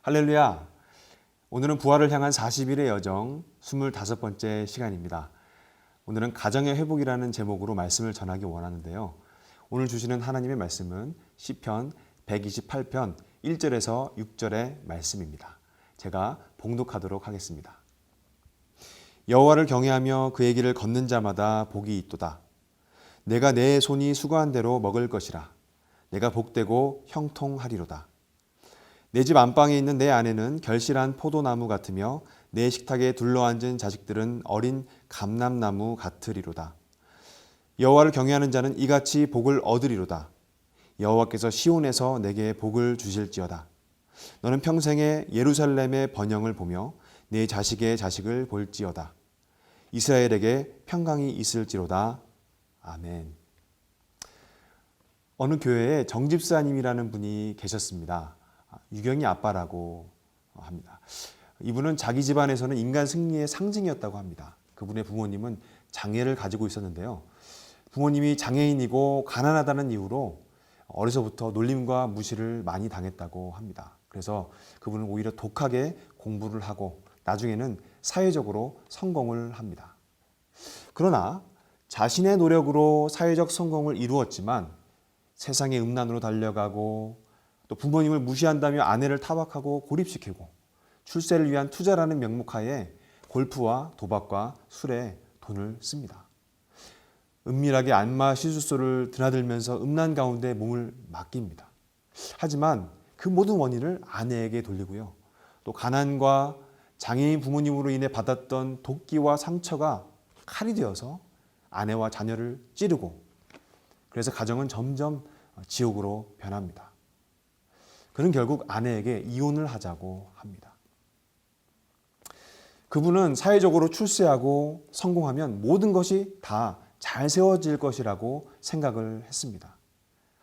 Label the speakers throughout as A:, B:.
A: 할렐루야! 오늘은 부활을 향한 40일의 여정 25번째 시간입니다. 오늘은 가정의 회복이라는 제목으로 말씀을 전하기 원하는데요. 오늘 주시는 하나님의 말씀은 시편 128편 1절에서 6절의 말씀입니다. 제가 봉독하도록 하겠습니다. 여호와를 경외하며 그의 길을 걷는 자마다 복이 있도다. 내가 내 손이 수고한 대로 먹을 것이라. 내가 복되고 형통하리로다. 내 집 안방에 있는 내 아내는 결실한 포도나무 같으며 내 식탁에 둘러앉은 자식들은 어린 감람나무 같으리로다. 여호와를 경외하는 자는 이같이 복을 얻으리로다. 여호와께서 시온에서 내게 복을 주실지어다. 너는 평생에 예루살렘의 번영을 보며 내 자식의 자식을 볼지어다. 이스라엘에게 평강이 있을지로다. 아멘. 어느 교회에 정집사님이라는 분이 계셨습니다. 유경이 아빠라고 합니다. 이분은 자기 집안에서는 인간 승리의 상징이었다고 합니다. 그분의 부모님은 장애를 가지고 있었는데요. 부모님이 장애인이고 가난하다는 이유로 어려서부터 놀림과 무시를 많이 당했다고 합니다. 그래서 그분은 오히려 독하게 공부를 하고 나중에는 사회적으로 성공을 합니다. 그러나 자신의 노력으로 사회적 성공을 이루었지만 세상의 음란으로 달려가고 또 부모님을 무시한다며 아내를 타박하고 고립시키고 출세를 위한 투자라는 명목하에 골프와 도박과 술에 돈을 씁니다. 은밀하게 안마 시술소를 드나들면서 음란 가운데 몸을 맡깁니다. 하지만 그 모든 원인을 아내에게 돌리고요. 또 가난과 장애인 부모님으로 인해 받았던 도끼와 상처가 칼이 되어서 아내와 자녀를 찌르고 그래서 가정은 점점 지옥으로 변합니다. 그는 결국 아내에게 이혼을 하자고 합니다. 그분은 사회적으로 출세하고 성공하면 모든 것이 다 잘 세워질 것이라고 생각을 했습니다.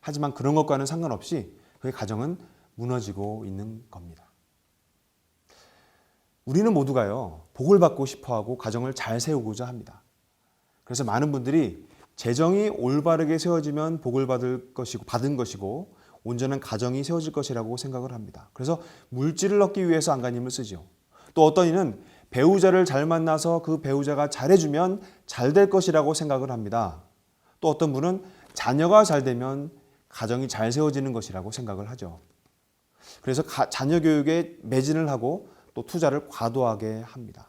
A: 하지만 그런 것과는 상관없이 그의 가정은 무너지고 있는 겁니다. 우리는 모두가요, 복을 받고 싶어하고 가정을 잘 세우고자 합니다. 그래서 많은 분들이 재정이 올바르게 세워지면 복을 받은 것이고 온전한 가정이 세워질 것이라고 생각을 합니다. 그래서 물질을 얻기 위해서 안간힘을 쓰죠. 또 어떤 이는 배우자를 잘 만나서 그 배우자가 잘해주면 잘 될 것이라고 생각을 합니다. 또 어떤 분은 자녀가 잘 되면 가정이 잘 세워지는 것이라고 생각을 하죠. 그래서 자녀 교육에 매진을 하고 또 투자를 과도하게 합니다.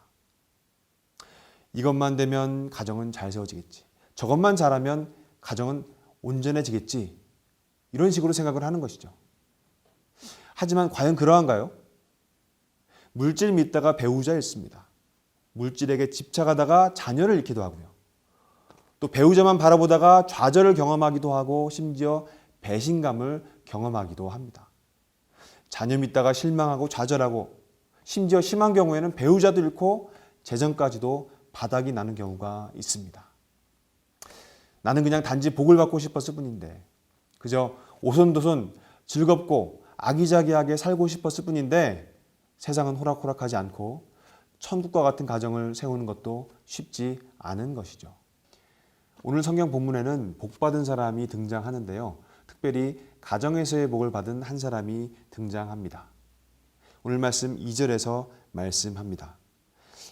A: 이것만 되면 가정은 잘 세워지겠지. 저것만 잘하면 가정은 온전해지겠지. 이런 식으로 생각을 하는 것이죠. 하지만 과연 그러한가요? 물질 믿다가 배우자 잃습니다. 물질에게 집착하다가 자녀를 잃기도 하고요. 또 배우자만 바라보다가 좌절을 경험하기도 하고 심지어 배신감을 경험하기도 합니다. 자녀 믿다가 실망하고 좌절하고 심지어 심한 경우에는 배우자도 잃고 재정까지도 바닥이 나는 경우가 있습니다. 나는 그냥 단지 복을 받고 싶었을 뿐인데 그저 오손도손 즐겁고 아기자기하게 살고 싶었을 뿐인데 세상은 호락호락하지 않고 천국과 같은 가정을 세우는 것도 쉽지 않은 것이죠. 오늘 성경 본문에는 복받은 사람이 등장하는데요. 특별히 가정에서의 복을 받은 한 사람이 등장합니다. 오늘 말씀 2절에서 말씀합니다.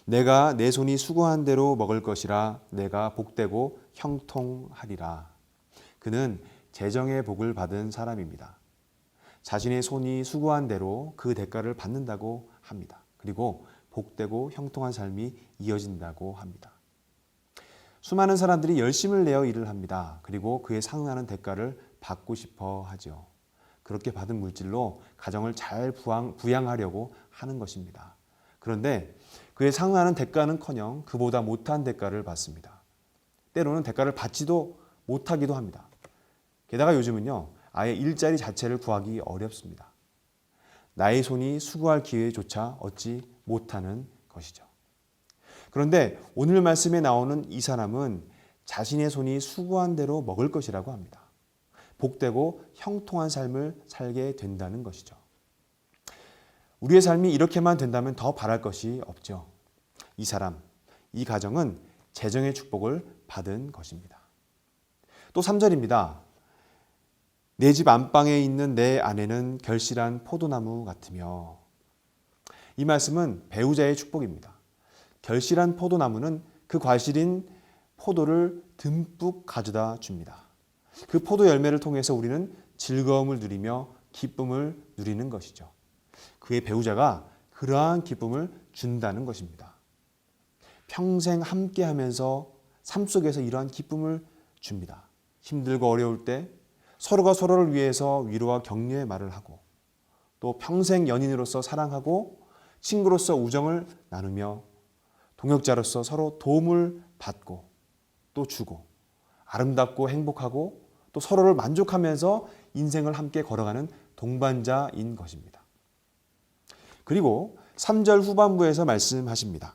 A: 내가 내 손이 수고한 대로 먹을 것이라. 내가 복되고 형통하리라. 그는 재정의 복을 받은 사람입니다. 자신의 손이 수고한 대로 그 대가를 받는다고 합니다. 그리고 복되고 형통한 삶이 이어진다고 합니다. 수많은 사람들이 열심을 내어 일을 합니다. 그리고 그에 상응하는 대가를 받고 싶어 하죠. 그렇게 받은 물질로 가정을 잘 부양하려고 하는 것입니다. 그런데 그에 상응하는 대가는커녕 그보다 못한 대가를 받습니다. 때로는 대가를 받지도 못하기도 합니다. 게다가 요즘은요, 아예 일자리 자체를 구하기 어렵습니다. 나의 손이 수고할 기회조차 얻지 못하는 것이죠. 그런데 오늘 말씀에 나오는 이 사람은 자신의 손이 수고한 대로 먹을 것이라고 합니다. 복되고 형통한 삶을 살게 된다는 것이죠. 우리의 삶이 이렇게만 된다면 더 바랄 것이 없죠. 이 사람, 이 가정은 재정의 축복을 받은 것입니다. 또 3절입니다. 내 집 안방에 있는 내 아내는 결실한 포도나무 같으며 이 말씀은 배우자의 축복입니다. 결실한 포도나무는 그 과실인 포도를 듬뿍 가져다 줍니다. 그 포도 열매를 통해서 우리는 즐거움을 누리며 기쁨을 누리는 것이죠. 그의 배우자가 그러한 기쁨을 준다는 것입니다. 평생 함께하면서 삶 속에서 이러한 기쁨을 줍니다. 힘들고 어려울 때 서로가 서로를 위해서 위로와 격려의 말을 하고 또 평생 연인으로서 사랑하고 친구로서 우정을 나누며 동역자로서 서로 도움을 받고 또 주고 아름답고 행복하고 또 서로를 만족하면서 인생을 함께 걸어가는 동반자인 것입니다. 그리고 3절 후반부에서 말씀하십니다.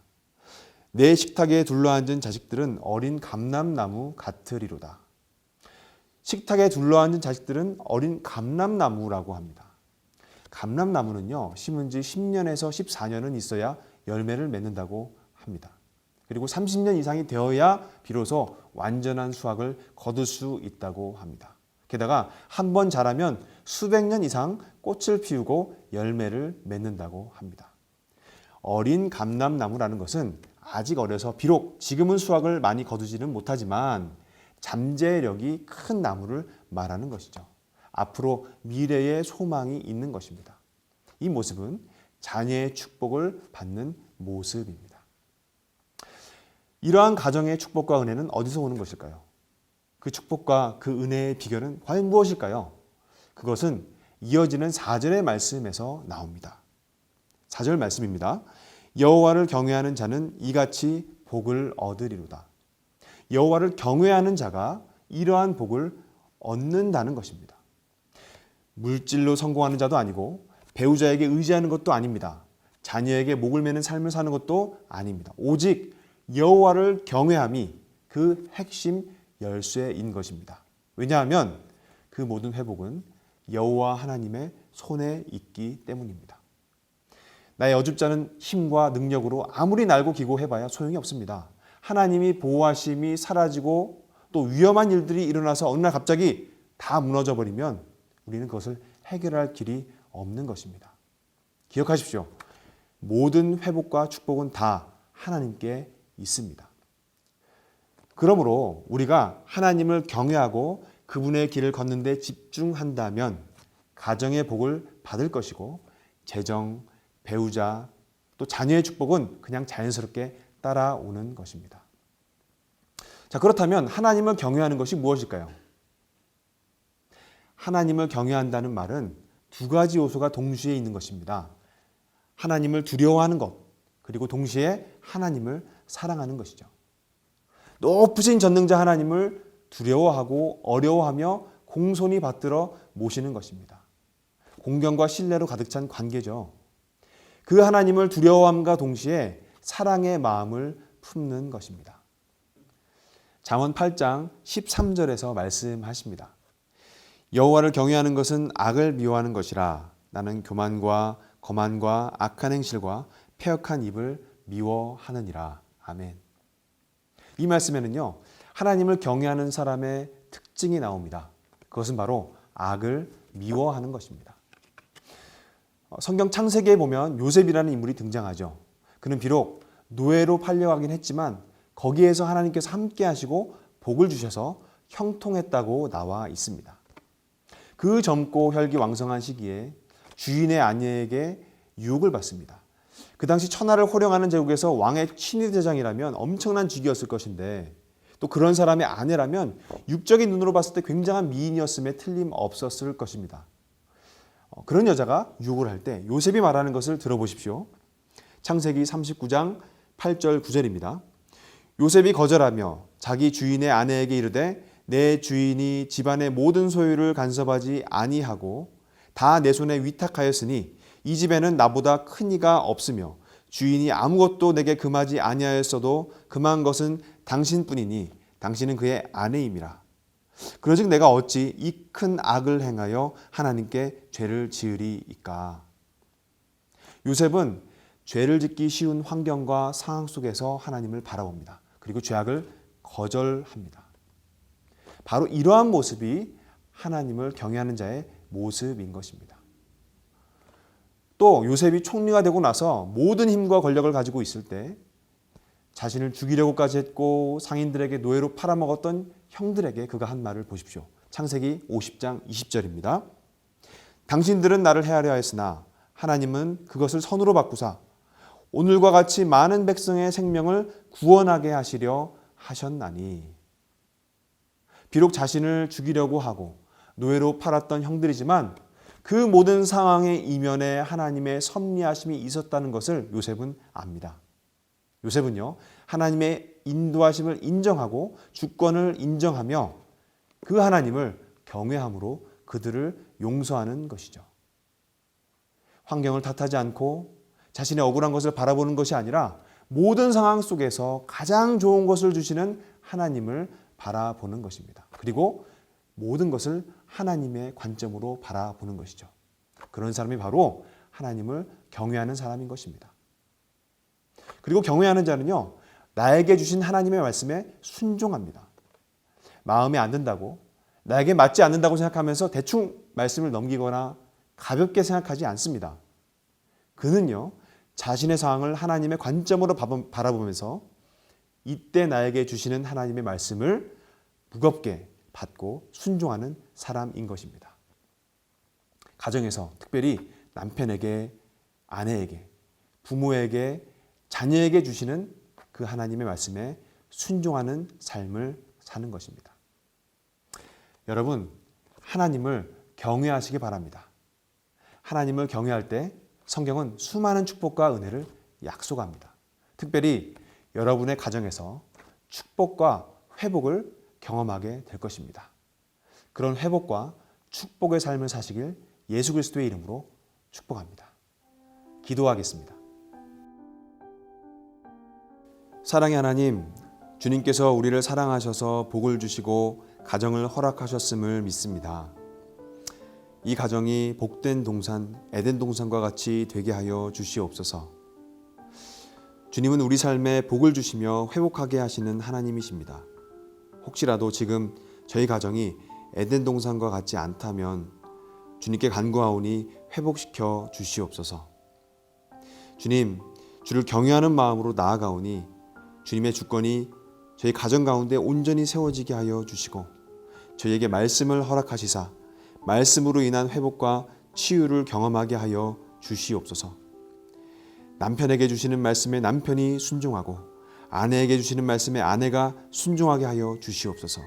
A: 내 식탁에 둘러앉은 자식들은 어린 감람나무 같으리로다. 식탁에 둘러앉은 자식들은 어린 감람나무라고 합니다. 감람나무는요, 심은 지 10년에서 14년은 있어야 열매를 맺는다고 합니다. 그리고 30년 이상이 되어야 비로소 완전한 수확을 거둘 수 있다고 합니다. 게다가 한 번 자라면 수백 년 이상 꽃을 피우고 열매를 맺는다고 합니다. 어린 감람나무라는 것은 아직 어려서 비록 지금은 수확을 많이 거두지는 못하지만 잠재력이 큰 나무를 말하는 것이죠. 앞으로 미래의 소망이 있는 것입니다. 이 모습은 자녀의 축복을 받는 모습입니다. 이러한 가정의 축복과 은혜는 어디서 오는 것일까요? 그 축복과 그 은혜의 비결은 과연 무엇일까요? 그것은 이어지는 4절의 말씀에서 나옵니다. 4절 말씀입니다. 여호와를 경외하는 자는 이같이 복을 얻으리로다. 여호와를 경외하는 자가 이러한 복을 얻는다는 것입니다. 물질로 성공하는 자도 아니고 배우자에게 의지하는 것도 아닙니다. 자녀에게 목을 매는 삶을 사는 것도 아닙니다. 오직 여호와를 경외함이 그 핵심 열쇠인 것입니다. 왜냐하면 그 모든 회복은 여호와 하나님의 손에 있기 때문입니다. 나의 어줍잖은 힘과 능력으로 아무리 날고 기고 해봐야 소용이 없습니다. 하나님이 보호하심이 사라지고 또 위험한 일들이 일어나서 어느 날 갑자기 다 무너져 버리면 우리는 그것을 해결할 길이 없는 것입니다. 기억하십시오. 모든 회복과 축복은 다 하나님께 있습니다. 그러므로 우리가 하나님을 경외하고 그분의 길을 걷는 데 집중한다면 가정의 복을 받을 것이고 재정, 배우자, 또 자녀의 축복은 그냥 자연스럽게 따라오는 것입니다. 자, 그렇다면 하나님을 경외하는 것이 무엇일까요? 하나님을 경외한다는 말은 두 가지 요소가 동시에 있는 것입니다. 하나님을 두려워하는 것, 그리고 동시에 하나님을 사랑하는 것이죠. 높으신 전능자 하나님을 두려워하고 어려워하며 공손히 받들어 모시는 것입니다. 공경과 신뢰로 가득 찬 관계죠. 그 하나님을 두려워함과 동시에 사랑의 마음을 품는 것입니다. 잠언 8장 13절에서 말씀하십니다. 여호와를 경외하는 것은 악을 미워하는 것이라. 나는 교만과 거만과 악한 행실과 패역한 입을 미워하느니라. 아멘. 이 말씀에는요, 하나님을 경외하는 사람의 특징이 나옵니다. 그것은 바로 악을 미워하는 것입니다. 성경 창세기에 보면 요셉이라는 인물이 등장하죠. 그는 비록 노예로 팔려가긴 했지만 거기에서 하나님께서 함께 하시고 복을 주셔서 형통했다고 나와 있습니다. 그 젊고 혈기왕성한 시기에 주인의 아내에게 유혹을 받습니다. 그 당시 천하를 호령하는 제국에서 왕의 친위대장이라면 엄청난 직위였을 것인데 또 그런 사람의 아내라면 육적인 눈으로 봤을 때 굉장한 미인이었음에 틀림없었을 것입니다. 그런 여자가 유혹을 할 때 요셉이 말하는 것을 들어보십시오. 창세기 39장 8절 9절입니다. 요셉이 거절하며 자기 주인의 아내에게 이르되 내 주인이 집안의 모든 소유를 간섭하지 아니하고 다 내 손에 위탁하였으니 이 집에는 나보다 큰 이가 없으며 주인이 아무것도 내게 금하지 아니하였어도 금한 것은 당신뿐이니 당신은 그의 아내임이라. 그러즉 내가 어찌 이 큰 악을 행하여 하나님께 죄를 지으리이까. 요셉은 죄를 짓기 쉬운 환경과 상황 속에서 하나님을 바라봅니다. 그리고 죄악을 거절합니다. 바로 이러한 모습이 하나님을 경외하는 자의 모습인 것입니다. 또 요셉이 총리가 되고 나서 모든 힘과 권력을 가지고 있을 때 자신을 죽이려고까지 했고 상인들에게 노예로 팔아먹었던 형들에게 그가 한 말을 보십시오. 창세기 50장 20절입니다. 당신들은 나를 해하려 했으나 하나님은 그것을 선으로 바꾸사 오늘과 같이 많은 백성의 생명을 구원하게 하시려 하셨나니. 비록 자신을 죽이려고 하고 노예로 팔았던 형들이지만 그 모든 상황의 이면에 하나님의 섭리하심이 있었다는 것을 요셉은 압니다. 요셉은요, 하나님의 인도하심을 인정하고 주권을 인정하며 그 하나님을 경외함으로 그들을 용서하는 것이죠. 환경을 탓하지 않고 자신의 억울한 것을 바라보는 것이 아니라 모든 상황 속에서 가장 좋은 것을 주시는 하나님을 바라보는 것입니다. 그리고 모든 것을 하나님의 관점으로 바라보는 것이죠. 그런 사람이 바로 하나님을 경외하는 사람인 것입니다. 그리고 경외하는 자는요, 나에게 주신 하나님의 말씀에 순종합니다. 마음에 안 든다고, 나에게 맞지 않는다고 생각하면서 대충 말씀을 넘기거나 가볍게 생각하지 않습니다. 그는요, 자신의 상황을 하나님의 관점으로 바라보면서 이때 나에게 주시는 하나님의 말씀을 무겁게 받고 순종하는 사람인 것입니다. 가정에서 특별히 남편에게, 아내에게, 부모에게, 자녀에게 주시는 그 하나님의 말씀에 순종하는 삶을 사는 것입니다. 여러분, 하나님을 경외하시기 바랍니다. 하나님을 경외할 때 성경은 수많은 축복과 은혜를 약속합니다. 특별히 여러분의 가정에서 축복과 회복을 경험하게 될 것입니다. 그런 회복과 축복의 삶을 사시길 예수 그리스도의 이름으로 축복합니다. 기도하겠습니다. 사랑의 하나님, 주님께서 우리를 사랑하셔서 복을 주시고 가정을 허락하셨음을 믿습니다. 이 가정이 복된 동산, 에덴 동산과 같이 되게 하여 주시옵소서. 주님은 우리 삶에 복을 주시며 회복하게 하시는 하나님이십니다. 혹시라도 지금 저희 가정이 에덴 동산과 같지 않다면 주님께 간구하오니 회복시켜 주시옵소서. 주님, 주를 경외하는 마음으로 나아가오니 주님의 주권이 저희 가정 가운데 온전히 세워지게 하여 주시고 저희에게 말씀을 허락하시사 말씀으로 인한 회복과 치유를 경험하게 하여 주시옵소서. 남편에게 주시는 말씀에 남편이 순종하고 아내에게 주시는 말씀에 아내가 순종하게 하여 주시옵소서.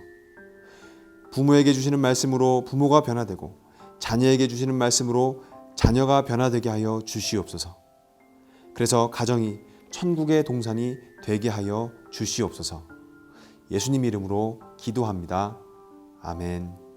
A: 부모에게 주시는 말씀으로 부모가 변화되고 자녀에게 주시는 말씀으로 자녀가 변화되게 하여 주시옵소서. 그래서 가정이 천국의 동산이 되게 하여 주시옵소서. 예수님 이름으로 기도합니다. 아멘.